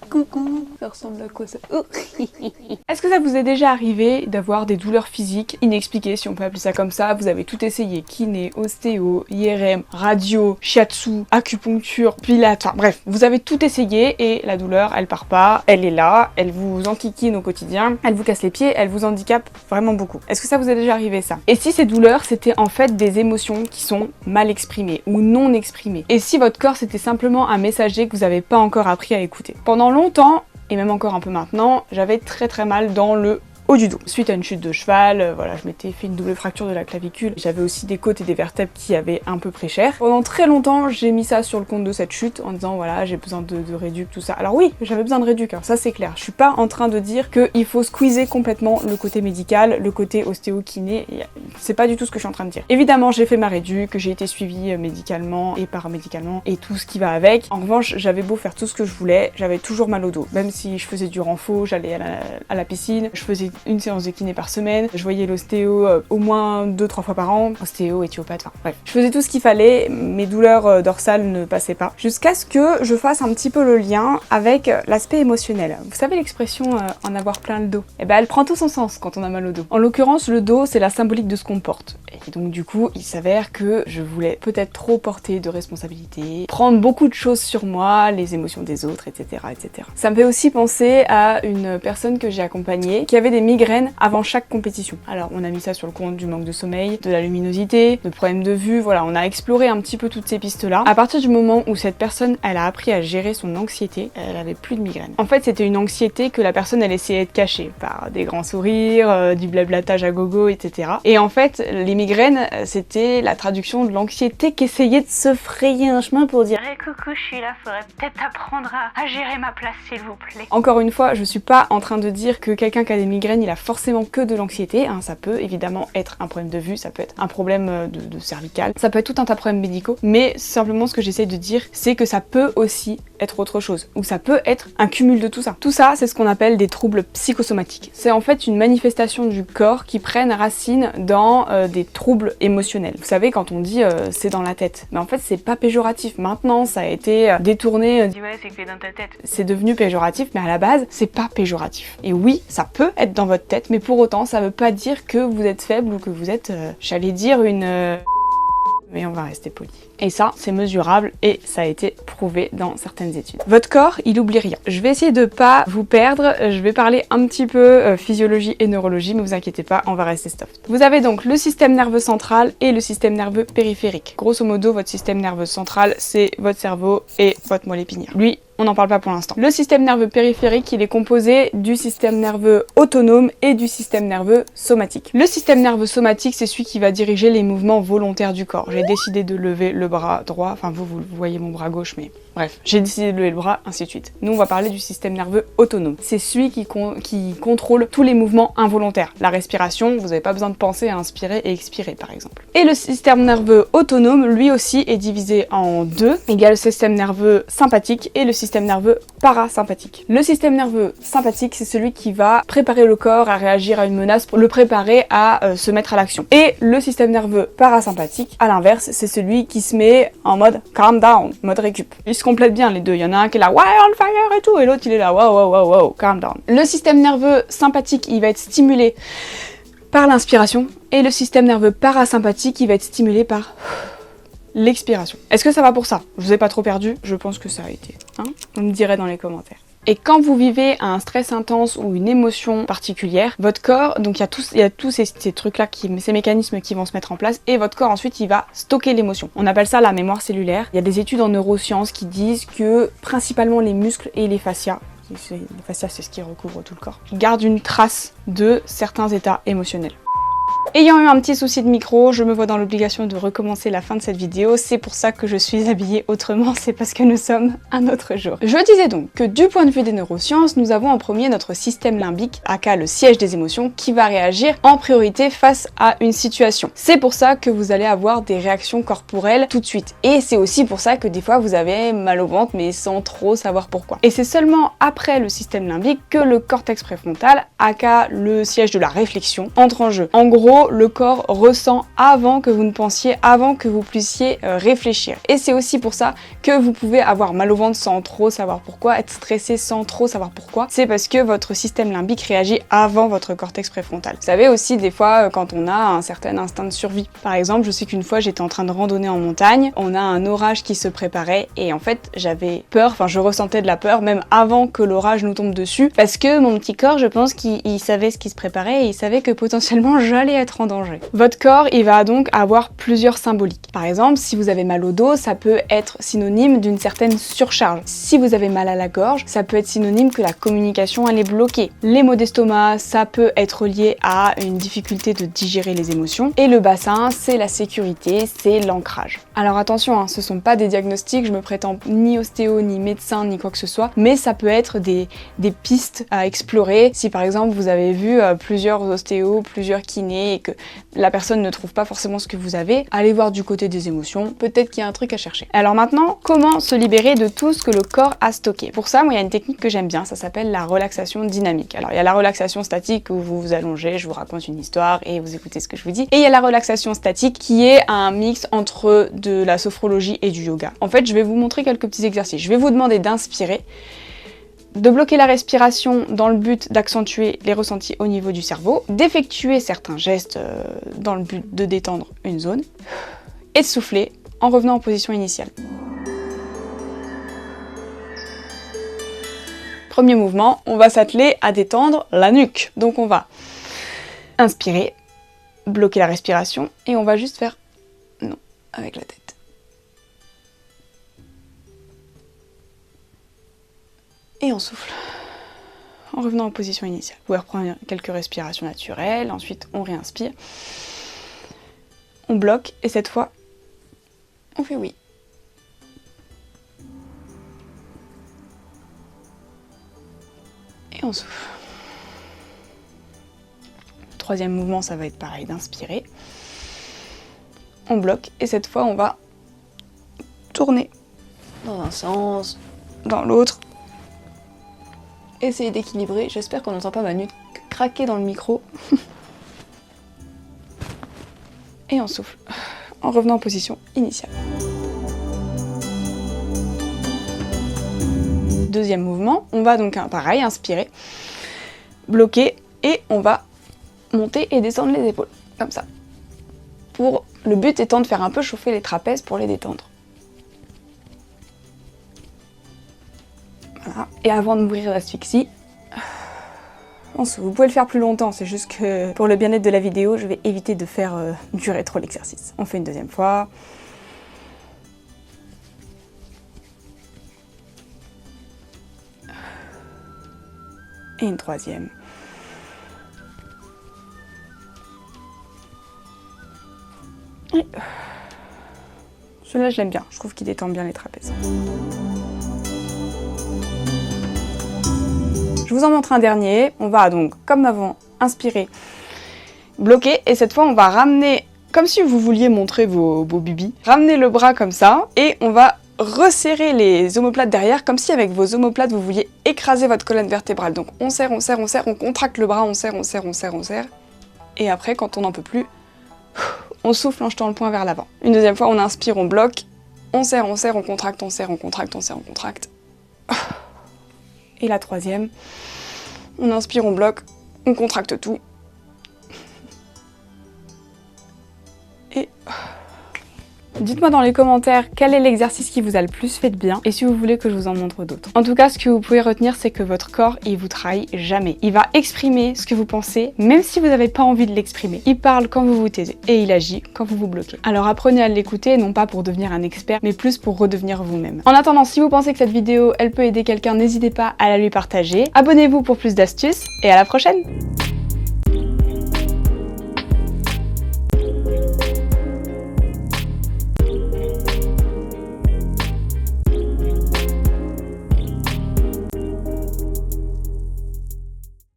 Coucou, ça ressemble à quoi ça? Est-ce que ça vous est déjà arrivé d'avoir des douleurs physiques inexpliquées, si on peut appeler ça comme ça? Vous avez tout essayé, kiné, ostéo, IRM, radio, shiatsu, acupuncture, pilates, enfin bref, vous avez tout essayé et la douleur, elle part pas, elle est là, elle vous enquiquine au quotidien, elle vous casse les pieds, elle vous handicape vraiment beaucoup. Est-ce que ça vous est déjà arrivé ça? Et si ces douleurs, c'était en fait des émotions qui sont mal exprimées ou non exprimées? Et si votre corps, c'était simplement un messager que vous n'avez pas encore appris à écouter? Pendant longtemps, et même encore un peu maintenant, j'avais très mal dans le haut du dos. Suite à une chute de cheval, voilà, je m'étais fait une double fracture de la clavicule. J'avais aussi des côtes et des vertèbres qui avaient un peu pris cher. Pendant très longtemps, j'ai mis ça sur le compte de cette chute en disant voilà, j'ai besoin de réduc, tout ça. Alors oui, j'avais besoin de réduc, hein, ça c'est clair. Je suis pas en train de dire qu'il faut squeezer complètement le côté médical, le côté ostéo-kiné. C'est pas du tout ce que je suis en train de dire. Évidemment, j'ai fait ma réduc, j'ai été suivie médicalement et paramédicalement et tout ce qui va avec. En revanche, j'avais beau faire tout ce que je voulais, j'avais toujours mal au dos. Même si je faisais du renfort, j'allais à la piscine, je faisais une séance de kiné par semaine, je voyais l'ostéo au moins 2-3 fois par an, ostéo, éthiopathe, enfin bref. Je faisais tout ce qu'il fallait, mes douleurs dorsales ne passaient pas, jusqu'à ce que je fasse un petit peu le lien avec l'aspect émotionnel. Vous savez l'expression en avoir plein le dos? Eh ben elle prend tout son sens quand on a mal au dos. En l'occurrence, le dos, c'est la symbolique de ce qu'on porte. Et donc du coup, il s'avère que je voulais peut-être trop porter de responsabilités, prendre beaucoup de choses sur moi, les émotions des autres, etc., etc. Ça me fait aussi penser à une personne que j'ai accompagnée qui avait des migraines avant chaque compétition. Alors on a mis ça sur le compte du manque de sommeil, de la luminosité, de problèmes de vue, voilà, on a exploré un petit peu toutes ces pistes-là. À partir du moment où cette personne, elle a appris à gérer son anxiété, elle avait plus de migraines. En fait, c'était une anxiété que la personne, elle essayait de cacher par des grands sourires, du blablatage à gogo, etc. Et en fait, les migraines, c'était la traduction de l'anxiété qui essayait de se frayer un chemin pour dire hey, coucou, je suis là, faudrait peut-être apprendre à gérer ma place, s'il vous plaît. Encore une fois, je suis pas en train de dire que quelqu'un qui a des migraines, il a forcément que de l'anxiété, hein. Ça peut évidemment être un problème de vue, ça peut être un problème de cervical, ça peut être tout un tas de problèmes médicaux, mais simplement ce que j'essaye de dire, c'est que ça peut aussi être autre chose, ou ça peut être un cumul de tout ça. Tout ça, c'est ce qu'on appelle des troubles psychosomatiques. C'est en fait une manifestation du corps qui prennent racine dans des troubles émotionnels. Vous savez, quand on dit c'est dans la tête, mais en fait c'est pas péjoratif. Maintenant, ça a été détourné, ouais, c'est que c'est dans ta tête. C'est devenu péjoratif, mais à la base, c'est pas péjoratif. Et oui, ça peut être dans votre tête, mais pour autant, ça veut pas dire que vous êtes faible ou que vous êtes, j'allais dire une... Mais on va rester poli. Et ça, c'est mesurable et ça a été prouvé dans certaines études. Votre corps, il oublie rien. Je vais essayer de pas vous perdre, je vais parler un petit peu physiologie et neurologie, mais vous inquiétez pas, on va rester soft. Vous avez donc le système nerveux central et le système nerveux périphérique. Grosso modo, votre système nerveux central, c'est votre cerveau et votre moelle épinière. Lui, on n'en parle pas pour l'instant. Le système nerveux périphérique, il est composé du système nerveux autonome et du système nerveux somatique. Le système nerveux somatique, c'est celui qui va diriger les mouvements volontaires du corps. J'ai décidé de lever le bras droit, enfin vous voyez mon bras gauche, mais bref, j'ai décidé de lever le bras, ainsi de suite. Nous, on va parler du système nerveux autonome. C'est celui qui contrôle tous les mouvements involontaires. La respiration, vous n'avez pas besoin de penser à inspirer et expirer, par exemple. Et le système nerveux autonome, lui aussi, est divisé en deux. Il y a le système nerveux sympathique et le système nerveux parasympathique. Le système nerveux sympathique, c'est celui qui va préparer le corps à réagir à une menace, pour le préparer à se mettre à l'action. Et le système nerveux parasympathique, à l'inverse, c'est celui qui se met en mode calm down, mode récup. Ils se complètent bien les deux, il y en a un qui est là ouais on fire et tout, et l'autre il est là wow, calm down. Le système nerveux sympathique, il va être stimulé par l'inspiration, et le système nerveux parasympathique, il va être stimulé par l'expiration. Est-ce que ça va pour ça? Je vous ai pas trop perdu? Je pense que ça a été. Hein, vous me direz dans les commentaires. Et quand vous vivez un stress intense ou une émotion particulière, votre corps, donc il y a tous ces trucs-là, ces mécanismes qui vont se mettre en place, et votre corps ensuite il va stocker l'émotion. On appelle ça la mémoire cellulaire. Il y a des études en neurosciences qui disent que principalement les muscles et les fascias, c'est ce qui recouvre tout le corps, gardent une trace de certains états émotionnels. Ayant eu un petit souci de micro, je me vois dans l'obligation de recommencer la fin de cette vidéo, c'est pour ça que je suis habillée autrement, c'est parce que nous sommes un autre jour. Je disais donc que du point de vue des neurosciences, nous avons en premier notre système limbique, aka le siège des émotions, qui va réagir en priorité face à une situation. C'est pour ça que vous allez avoir des réactions corporelles tout de suite. Et c'est aussi pour ça que des fois vous avez mal au ventre mais sans trop savoir pourquoi. Et c'est seulement après le système limbique que le cortex préfrontal, aka le siège de la réflexion, entre en jeu. En gros, gros, le corps ressent avant que vous ne pensiez, avant que vous puissiez réfléchir. Et c'est aussi pour ça que vous pouvez avoir mal au ventre sans trop savoir pourquoi, être stressé sans trop savoir pourquoi. C'est parce que votre système limbique réagit avant votre cortex préfrontal. Vous savez aussi des fois quand on a un certain instinct de survie. Par exemple, je sais qu'une fois j'étais en train de randonner en montagne, on a un orage qui se préparait et en fait j'avais peur, enfin je ressentais de la peur même avant que l'orage nous tombe dessus parce que mon petit corps, je pense qu'il savait ce qui se préparait et il savait que potentiellement j'allais être en danger. Votre corps, il va donc avoir plusieurs symboliques. Par exemple, si vous avez mal au dos, ça peut être synonyme d'une certaine surcharge. Si vous avez mal à la gorge, ça peut être synonyme que la communication elle est bloquée. Les maux d'estomac, ça peut être lié à une difficulté de digérer les émotions. Et le bassin, c'est la sécurité, c'est l'ancrage. Alors attention, hein, ce sont pas des diagnostics, je me prétends ni ostéo, ni médecin, ni quoi que ce soit, mais ça peut être des pistes à explorer. Si par exemple vous avez vu plusieurs ostéos, plusieurs kinés et que la personne ne trouve pas forcément ce que vous avez, allez voir du côté des émotions, peut-être qu'il y a un truc à chercher. Alors maintenant, comment se libérer de tout ce que le corps a stocké? Pour ça, moi il y a une technique que j'aime bien, ça s'appelle la relaxation dynamique. Alors il y a la relaxation statique où vous vous allongez, je vous raconte une histoire et vous écoutez ce que je vous dis. Et il y a la relaxation statique qui est un mix entre de la sophrologie et du yoga. En fait, je vais vous montrer quelques petits exercices. Je vais vous demander d'inspirer, de bloquer la respiration dans le but d'accentuer les ressentis au niveau du cerveau, d'effectuer certains gestes dans le but de détendre une zone, et de souffler en revenant en position initiale. Premier mouvement, on va s'atteler à détendre la nuque. Donc on va inspirer, bloquer la respiration, et on va juste faire non avec la tête. Et on souffle en revenant en position initiale. Vous pouvez reprendre quelques respirations naturelles, ensuite on réinspire, on bloque et cette fois on fait oui. Et on souffle. Troisième mouvement, ça va être pareil, d'inspirer, on bloque et cette fois on va tourner dans un sens, dans l'autre. Essayez d'équilibrer, j'espère qu'on n'entend pas ma nuque craquer dans le micro. Et on souffle, en revenant en position initiale. Deuxième mouvement, on va donc pareil, inspirer, bloquer et on va monter et descendre les épaules, comme ça. Le but étant de faire un peu chauffer les trapèzes pour les détendre. Voilà. Et avant de mourir d'asphyxie, vous pouvez le faire plus longtemps, c'est juste que pour le bien-être de la vidéo, je vais éviter de faire durer trop l'exercice. On fait une deuxième fois. Et une troisième. Et celui-là, je l'aime bien, je trouve qu'il détend bien les trapèzes. Je vous en montre un dernier, on va donc, comme avant, inspirer, bloquer, et cette fois on va ramener, comme si vous vouliez montrer vos bubis, ramener le bras comme ça, et on va resserrer les omoplates derrière, comme si avec vos omoplates vous vouliez écraser votre colonne vertébrale. Donc on serre, on serre, on serre, on contracte le bras, on serre, on serre, on serre, on serre, et après quand on n'en peut plus, on souffle en jetant le poing vers l'avant. Une deuxième fois, on inspire, on bloque, on serre, on contracte, on serre, on contracte, on serre, on contracte. Et la troisième, on inspire, on bloque, on contracte tout. Et dites-moi dans les commentaires quel est l'exercice qui vous a le plus fait de bien et si vous voulez que je vous en montre d'autres. En tout cas, ce que vous pouvez retenir, c'est que votre corps, il vous trahit jamais. Il va exprimer ce que vous pensez, même si vous n'avez pas envie de l'exprimer. Il parle quand vous vous taisez et il agit quand vous vous bloquez. Alors apprenez à l'écouter, non pas pour devenir un expert, mais plus pour redevenir vous-même. En attendant, si vous pensez que cette vidéo, elle peut aider quelqu'un, n'hésitez pas à la lui partager. Abonnez-vous pour plus d'astuces et à la prochaine!